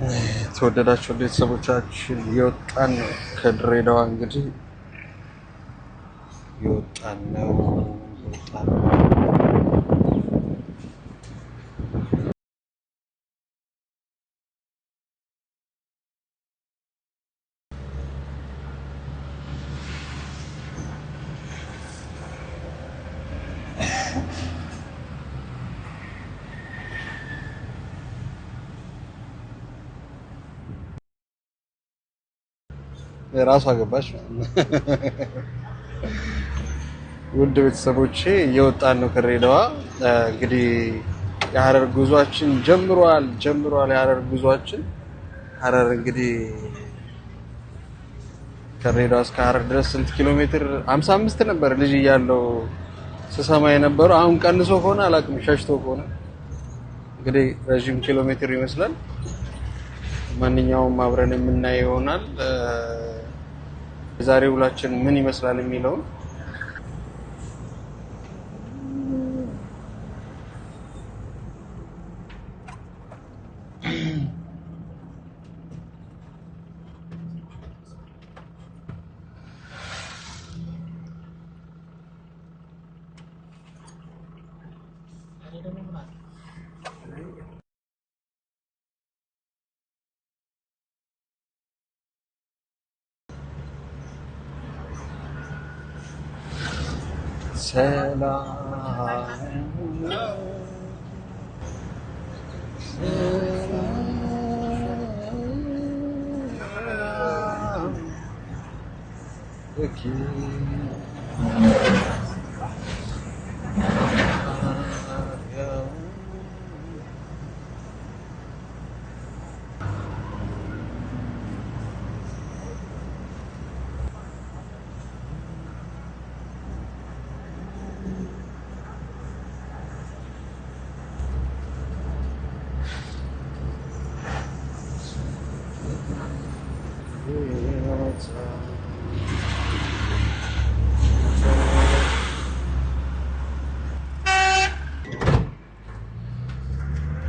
የተወደዳችሁ ቤተሰቦቻችን እየወጣን ነው ከድሬዳዋ እንግዲህ እየወጣን ነው እየወጣን ነው። ራሷ ገባች። ውድ ቤተሰቦቼ እየወጣን ነው ከድሬዳዋ እንግዲህ የሀረር ጉዟችን ጀምሯል። የሀረር ጉዟችን ሀረር እንግዲህ ከድሬዳዋ እስከ ሀረር ድረስ ስንት ኪሎ ሜትር? 55 ነበር ልጅ እያለው ስሰማ የነበረው። አሁን ቀንሶ ከሆነ አላውቅም፣ ሸሽቶ ከሆነ እንግዲህ ረዥም ኪሎ ሜትር ይመስላል። ማንኛውም አብረን የምናየው ይሆናል። የዛሬ ውላችን ምን ይመስላል የሚለውን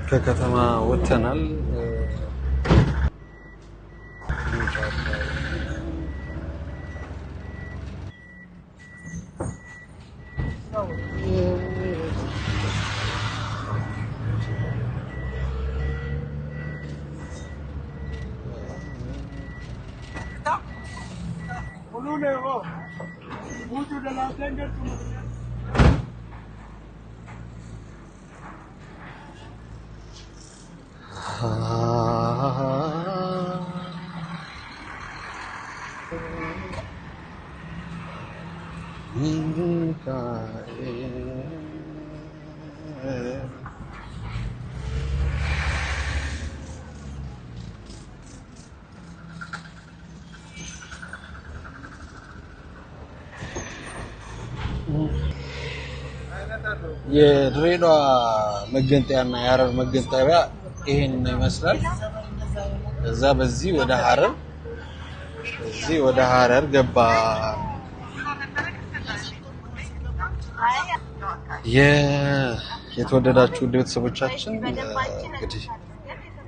ከከተማ ወጥተናል። የድሬዳዋ መገንጠያና የሀረር መገንጠያ ይሄን ይመስላል። እዛ በዚህ ወደ ሀረር ገባ። የተወደዳችሁ ውድ ቤተሰቦቻችን እንግዲህ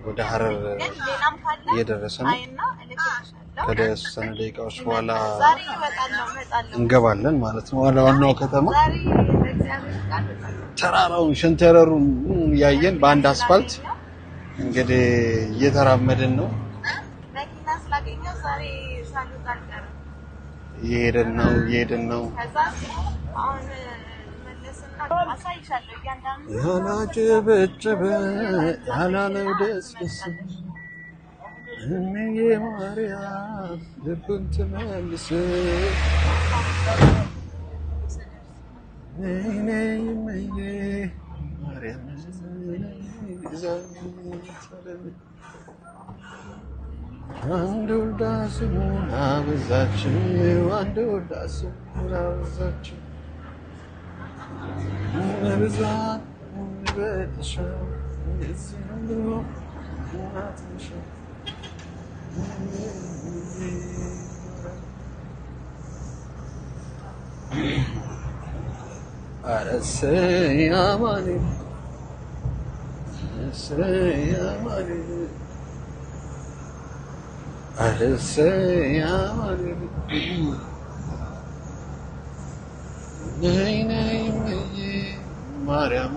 ወደ ሀረር እየደረሰ ነው። ከተወሰነ ደቂቃዎች በኋላ እንገባለን ማለት ነው ወደ ዋናው ከተማ። ተራራውን ሸንተረሩን ያየን በአንድ አስፋልት እንግዲህ እየተራመድን ነው። እየሄድን ነው። ያላጨበጨበ ያላለው ደስ እምዬ ማርያም ልቡን ትመልስ እምዬ ማርያም አንድ ወልዳ ስሙን አበዛችው በብዛት በተሻው እዚህ ነው እናትሽ ማርያም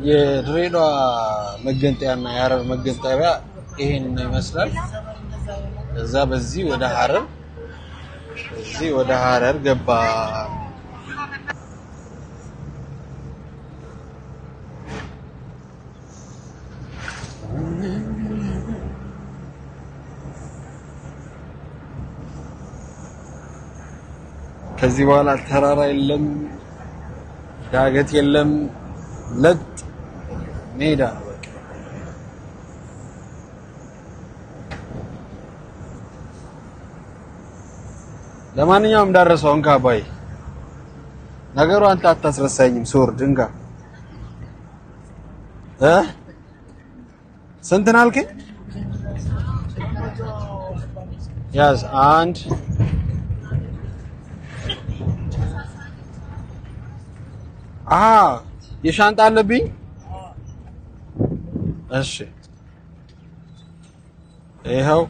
የድሬዳዋ መገንጠያና የሐረር መገንጠያ ይሄን ይመስላል። እዛ በዚህ ወደ ሐረር እዚህ ወደ ሐረር ገባ። ከዚህ በኋላ ተራራ የለም፣ ዳገት የለም፣ ለጥ ሜዳ። ለማንኛውም እንዳረሰው እንካ ባይ ነገሩ አንተ አታስረሳኝም። ስወርድ እንካ ስንት ነው አልከኝ? ያዝ አንድ የሻንጣ አለብኝ። እሺ ይኸው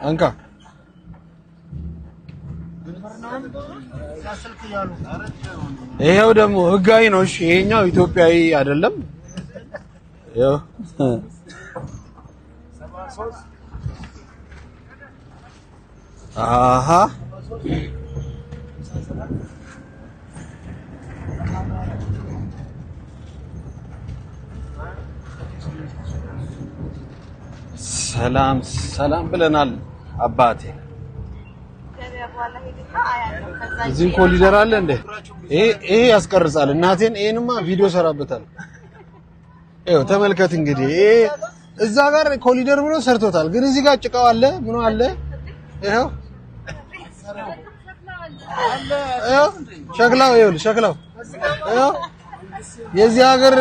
እንካ። ይኸው ደግሞ ህጋዊ ነው። እሺ ይሄኛው ኢትዮጵያዊ አይደለም። ይኸው አሃ ሰላም ሰላም ብለናል አባቴ። እዚህ ኮሊደር አለ እንዴ? ይሄ ያስቀርጻል እናቴን። ይሄንማ ቪዲዮ ሰራበታል። ይኸው ተመልከት እንግዲህ። ይሄ እዛ ጋር ኮሊደር ብሎ ሰርቶታል፣ ግን እዚህ ጋር ጭቃው አለ ምኑ አለ። ይኸው ሸክላው ይኸውልህ፣ ሸክላው ይኸው የዚህ ሀገር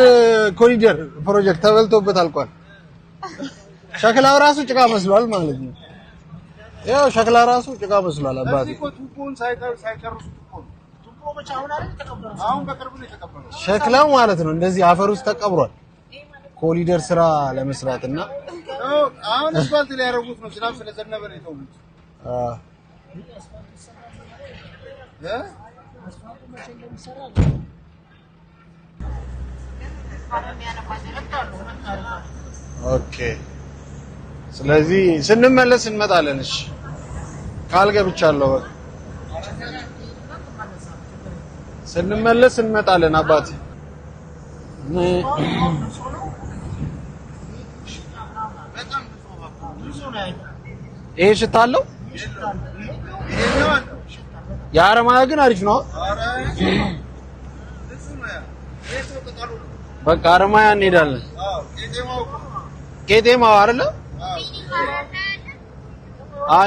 ኮሪደር ፕሮጀክት ተበልቶበት አልቋል። ሸክላው ራሱ ጭቃ መስሏል ማለት ነው። ይኸው ሸክላ ራሱ ጭቃ መስሏል አባቴ። ሸክላው ማለት ነው እንደዚህ አፈር ውስጥ ተቀብሯል። ኮሪደር ስራ ለመስራትና አሁን አስፋልት ላይ ያረጉት ነው። ዝናብ ስለዘነበ ነው የተውሉት። ኦኬ ስለዚህ ስንመለስ እንመጣለን። እሺ ቃል ገብቻለሁ። በቃ ስንመለስ እንመጣለን አባቴ። ይሄ ሽታ አለው። የአረማያ ግን አሪፍ ነው። በቃ አረማያ እንሄዳለን። ቄጤማው አይደለ?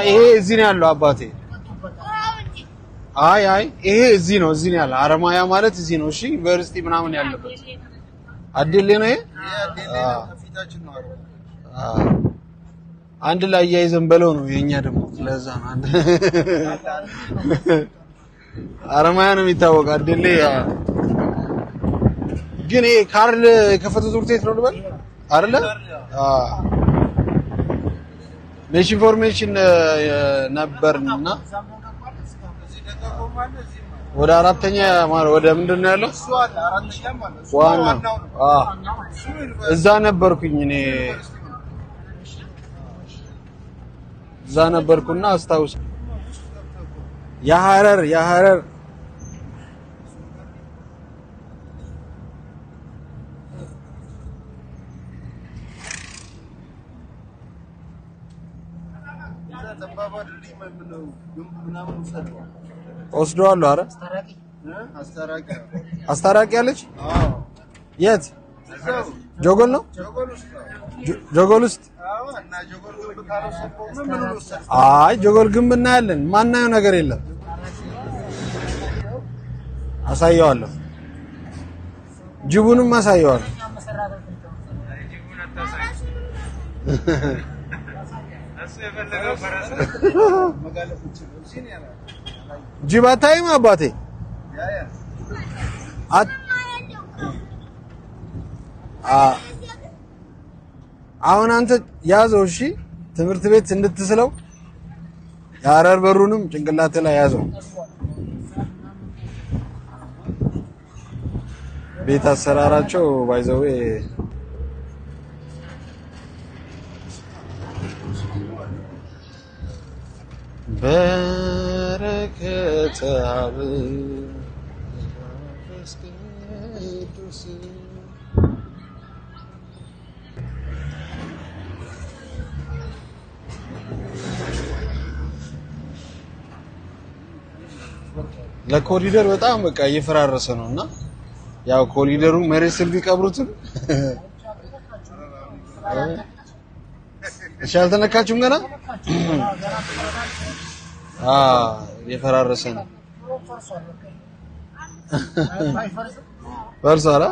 ይሄ እዚህ ነው ያለው አባቴ። አይ ይሄ እዚህ ነው ነው ያለው። አረማያ ማለት እዚህ ነው። እሺ ዩኒቨርሲቲ ምናምን ያለበት አዲሌ ነው ይሄ። አንድ ላይ ያይዘን በለው ነው የኛ ደግሞ። ስለዛ ነው አንድ አረማያ ነው የሚታወቀው። አዲሌ ግን ይሄ ካርል የከፈተው ትምህርት ቤት ነው ልበል አይደለ? ሜሽ ኢንፎርሜሽን ነበርና ወደ አራተኛ ማለት ወደ ምንድን ነው ያለው? ዋናው እዛ ነበርኩኝ እኔ እዛ ነበርኩና አስታውስ። የሐረር ወስደዋለሁ። ኧረ አስታራቂ አለች። የት? ጆጎል ነው። ጆጎል ውስጥ አይ ጆጎል ግንብ እናያለን። ማናየው ነገር የለም። አሳየዋለሁ። ጅቡንም አሳየዋለሁ። ጅብ አታይም አባቴ? አሁን አንተ ያዘው እሺ፣ ትምህርት ቤት እንድትስለው የሐረር በሩንም ጭንቅላት ላይ ያዘው። ቤት አሰራራቸው ባይዘው በረከተ አብ ቅዱስ ለኮሪደር በጣም በቃ እየፈራረሰ ነውና ያው ኮሪደሩ መሬት ስር ቢቀብሩትም እሺ አልተነካችሁም ገና እየፈራረሰ ነው። ፈርሷል።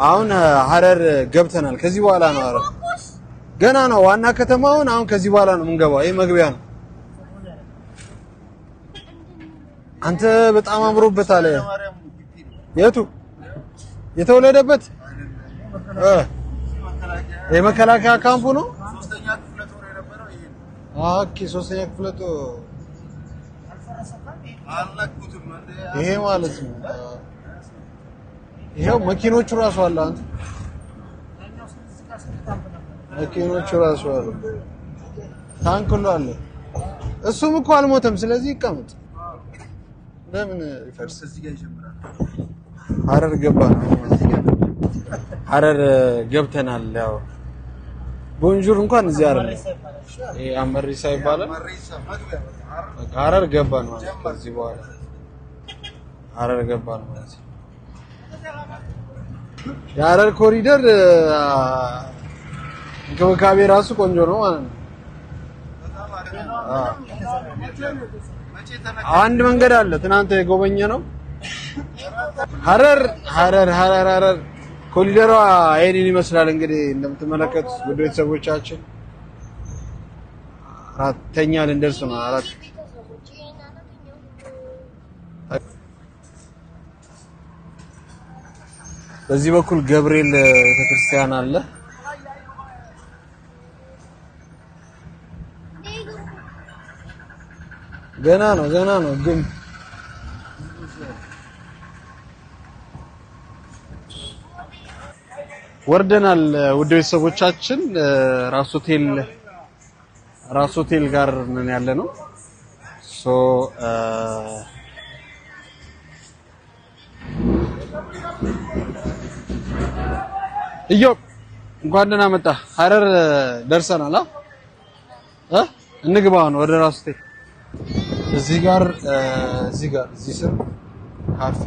አሁን ሐረር ገብተናል። ከዚህ በኋላ ነው ሐረር ገና ነው ዋና ከተማውን። አሁን ከዚህ በኋላ ነው የምንገባው። ይሄ መግቢያ ነው። አንተ በጣም አምሮበታል። የቱ የተወለደበት የመከላከያ ካምፑ ነው። ኦኬ፣ ሶስተኛ ክፍለ ጦር ይሄ ማለት ነው። ይሄው መኪኖቹ ራሱ አለ። አንተ መኪኖቹ ራሱ አለ። ታንክ ሁሉ አለ። እሱም እኮ አልሞተም። ስለዚህ ይቀመጥ። ለምን ይፈርስ? እዚህ ጋር ይጀምራል። ሐረር ገባ ነው። ሐረር ገብተናል። ያው ቦንጆር እንኳን እዚህ አይደለም። ይሄ አመሪሳ ይባላል። ሐረር ገባ ነው። ከዚህ በኋላ ሐረር ገባ ነው ማለት ነው። የሐረር ኮሪደር እንክብካቤ ራሱ ቆንጆ ነው ማለት ነው። አንድ መንገድ አለ ትናንት የጎበኘ ነው። ሐረር ኮሪደሯ ይሄንን ይመስላል። እንግዲህ እንደምትመለከቱት ውድ ቤተሰቦቻችን አራተኛ ልንደርስ ነው። አራት በዚህ በኩል ገብርኤል ቤተክርስቲያን አለ። ገና ነው ግን ወርደናል። ውድ ቤተሰቦቻችን ራስ ሆቴል ጋር ነን ያለነው። ኢዮብ እንኳን ደህና መጣ። ሐረር ደርሰናል። እንግባ ነው ወደ ራስ ሆቴል። እዚህ ስር ካፌ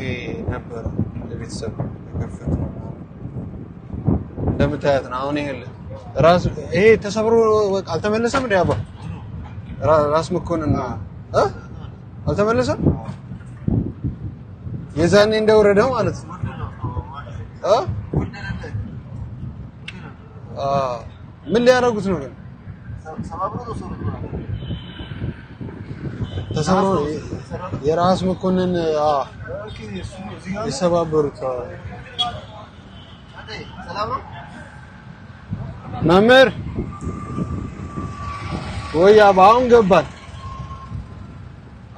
ነበር ለቤተሰብ የከፈትነው። እንደምታያት ነው። አሁን ይሄ ተሰብሮ አልተመለሰም። እንደ አባ ራስ መኮንን አልተመለሰም። የዛኔ እንደወረደው ማለት ነው። ምን ሊያደርጉት ነው ግን? ተሰብሮ የራስ መኮንን የሰባበሩት መምህር ወይ አሁን ገባን።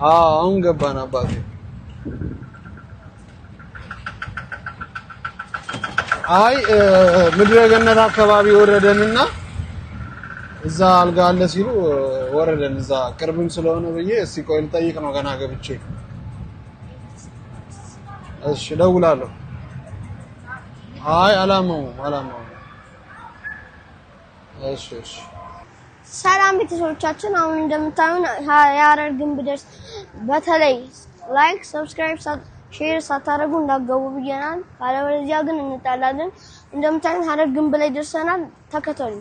አሁን ገባን አባቴ። አይ ምድረ ገነት አካባቢ ወረደንና እዛ አልጋ አለ ሲሉ ወረደን። እዛ ቅርብም ስለሆነ ብዬ እስኪ ቆይ ልጠይቅ ነው ገና ገብቼ። እሺ እደውላለሁ። አይ አላማው እሺ። ሰላም ቤተሰቦቻችን፣ አሁን እንደምታዩን የሐረር ግንብ ደርስ። በተለይ ላይክ፣ ሰብስክራይብ፣ ሼር ሳታረጉ እንዳትገቡ ብየናል። አለበለዚያ ግን እንጣላለን። እንደምታዩን ሐረር ግንብ ላይ ደርሰናል። ተከተሉ።